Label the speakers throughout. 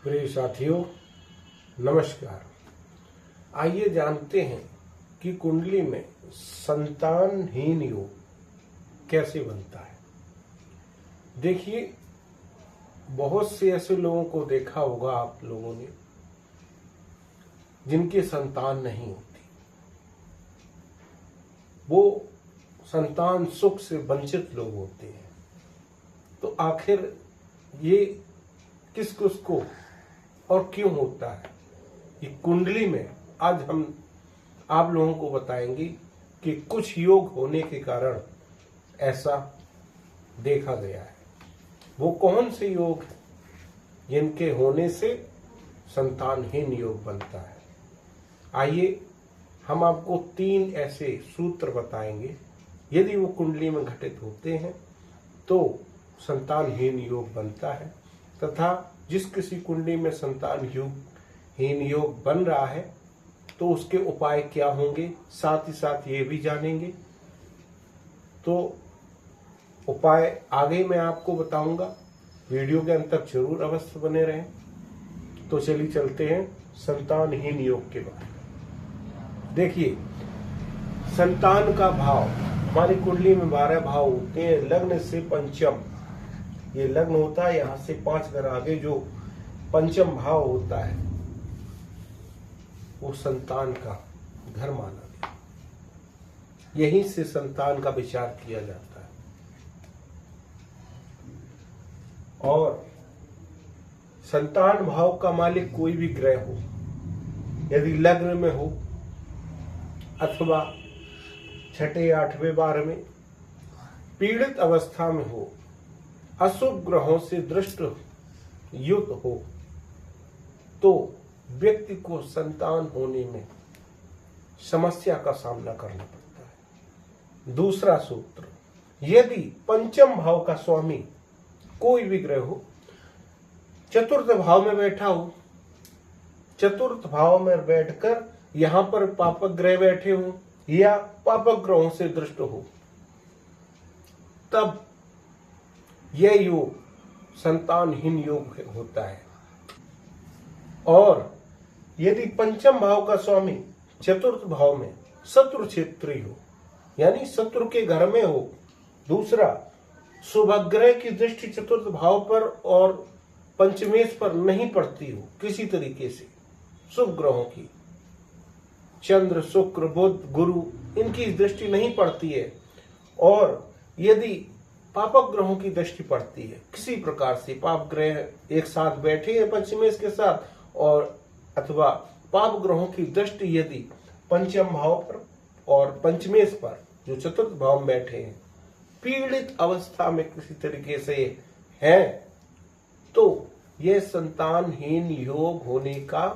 Speaker 1: प्रिय साथियों, नमस्कार। आइए जानते हैं कि कुंडली में संतानहीन योग कैसे बनता है। देखिए, बहुत से ऐसे लोगों को देखा होगा आप लोगों ने जिनकी संतान नहीं होती। वो संतान सुख से वंचित लोग होते हैं। तो आखिर ये किस किस को और क्यों होता है, ये कुंडली में आज हम आप लोगों को बताएंगे कि कुछ योग होने के कारण ऐसा देखा गया है। वो कौन से योग हैं जिनके होने से संतानहीन योग बनता है। आइए हम आपको 3 ऐसे सूत्र बताएंगे, यदि वो कुंडली में घटित होते हैं तो संतानहीन योग बनता है, तथा जिस किसी कुंडली में संतानहीन योग बन रहा है तो उसके उपाय क्या होंगे, साथ ही साथ ये भी जानेंगे। तो उपाय आगे मैं आपको बताऊंगा, वीडियो के अंत तक जरूर अवश्य बने रहें। तो चलिए चलते हैं संतानहीन योग के बारे में। देखिए, संतान का भाव, हमारी कुंडली में 12 भाव होते हैं। लग्न से पंचम, ये लग्न होता है, यहां से 5 घर आगे जो पंचम भाव होता है वो संतान का घर माना गया। यहीं से संतान का विचार किया जाता है। और संतान भाव का मालिक कोई भी ग्रह हो, यदि लग्न में हो अथवा 6, 8वें, 12वें पीड़ित अवस्था में हो, अशुभ ग्रहों से दृष्ट युक्त हो, तो व्यक्ति को संतान होने में समस्या का सामना करना पड़ता है। दूसरा सूत्र, यदि पंचम भाव का स्वामी कोई भी ग्रह हो, चतुर्थ भाव में बैठा हो, चतुर्थ भाव में बैठकर यहां पर पापक ग्रह बैठे हो या पापक ग्रहों से दृष्ट हो, तब यह योग संतानहीन योग होता है। और यदि पंचम भाव का स्वामी चतुर्थ भाव में शत्रु क्षेत्री हो, यानी शत्रु के घर में हो, दूसरा शुभग्रह की दृष्टि चतुर्थ भाव पर और पंचमेश पर नहीं पड़ती हो, किसी तरीके से शुभ ग्रहों की, चंद्र, शुक्र, बुध, गुरु, इनकी दृष्टि नहीं पड़ती है, और यदि पापक ग्रहों की दृष्टि पड़ती है, किसी प्रकार से पाप ग्रह एक साथ बैठे हैं पंचमेश के साथ, और अथवा पाप ग्रहों की दृष्टि यदि पंचम भाव पर और पंचमेश पर जो चतुर्थ भाव में बैठे हैं, पीड़ित अवस्था में किसी तरीके से है, तो यह संतानहीन योग होने का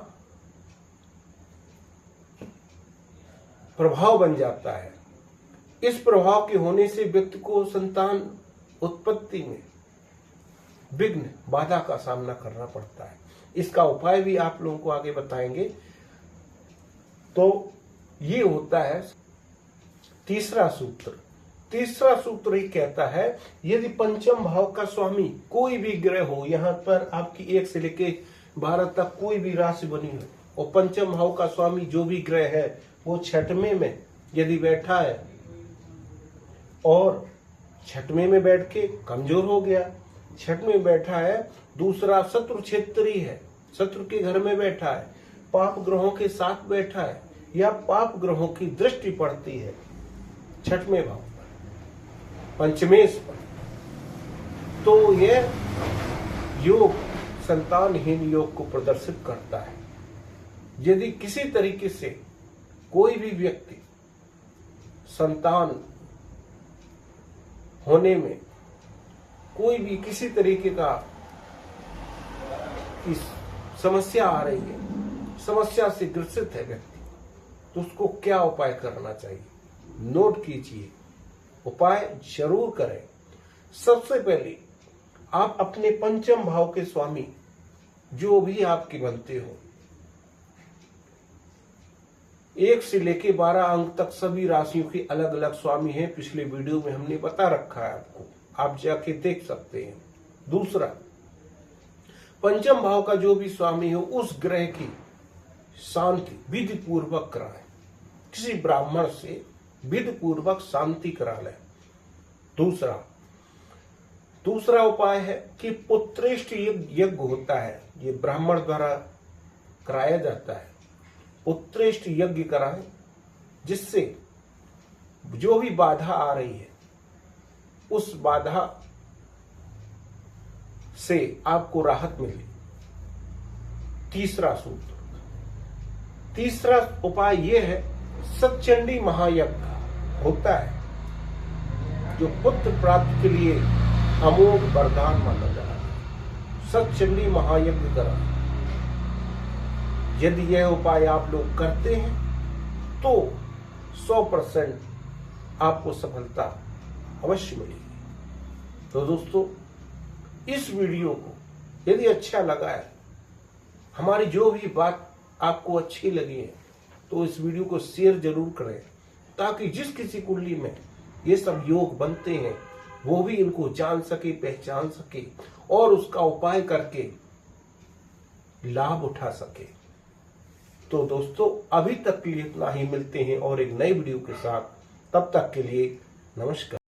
Speaker 1: प्रभाव बन जाता है। इस प्रभाव के होने से व्यक्ति को संतान उत्पत्ति में विघ्न, बाधा का सामना करना पड़ता है। इसका उपाय भी आप लोगों को आगे बताएंगे। तो ये होता है तीसरा सूत्र। तीसरा सूत्र ये कहता है, यदि पंचम भाव का स्वामी कोई भी ग्रह हो, यहां पर आपकी 1 से लेके 12 तक कोई भी राशि बनी हो, और पंचम भाव का स्वामी जो भी ग्रह है वो 6वें में यदि बैठा है और 6वें में बैठ के कमजोर हो गया, 6वें में बैठा है, दूसरा शत्रु क्षेत्री है, शत्रु के घर में बैठा है, पाप ग्रहों के साथ बैठा है, या पाप ग्रहों की दृष्टि पड़ती है 6वें भाव पर, पंचमेश पर, तो यह योग संतानहीन योग को प्रदर्शित करता है। यदि किसी तरीके से कोई भी व्यक्ति संतान होने में कोई भी किसी तरीके का इस समस्या आ रही है, समस्या से ग्रसित है व्यक्ति, तो उसको क्या उपाय करना चाहिए, नोट कीजिए, उपाय जरूर करें। सबसे पहले आप अपने पंचम भाव के स्वामी जो भी आपके बनते हो, 1 से लेके 12 अंक तक सभी राशियों के अलग अलग स्वामी हैं। पिछले वीडियो में हमने बता रखा है आपको, आप जाके देख सकते हैं। दूसरा, पंचम भाव का जो भी स्वामी हो उस ग्रह की शांति विधि पूर्वक कराए, किसी ब्राह्मण से विधि पूर्वक शांति करा ले। दूसरा उपाय है कि पुत्रेष्ट यज्ञ होता है, ये ब्राह्मण द्वारा कराया जाता है। पुत्रेष्ट यज्ञ कराएं, जिससे जो भी बाधा आ रही है उस बाधा से आपको राहत मिले। तीसरा उपाय यह है, सतचंडी महायज्ञ होता है जो पुत्र प्राप्ति के लिए अमोघ वरदान माना जा रहा है। सतचंडी महायज्ञ करा, यदि यह उपाय आप लोग करते हैं तो 100% आपको सफलता अवश्य मिलेगी। तो दोस्तों, इस वीडियो को यदि अच्छा लगा है, हमारी जो भी बात आपको अच्छी लगी है, तो इस वीडियो को शेयर जरूर करें, ताकि जिस किसी कुंडली में ये सब योग बनते हैं वो भी इनको जान सके, पहचान सके और उसका उपाय करके लाभ उठा सके। तो दोस्तों, अभी तक के लिए इतना ही, मिलते हैं और एक नई वीडियो के साथ। तब तक के लिए नमस्कार।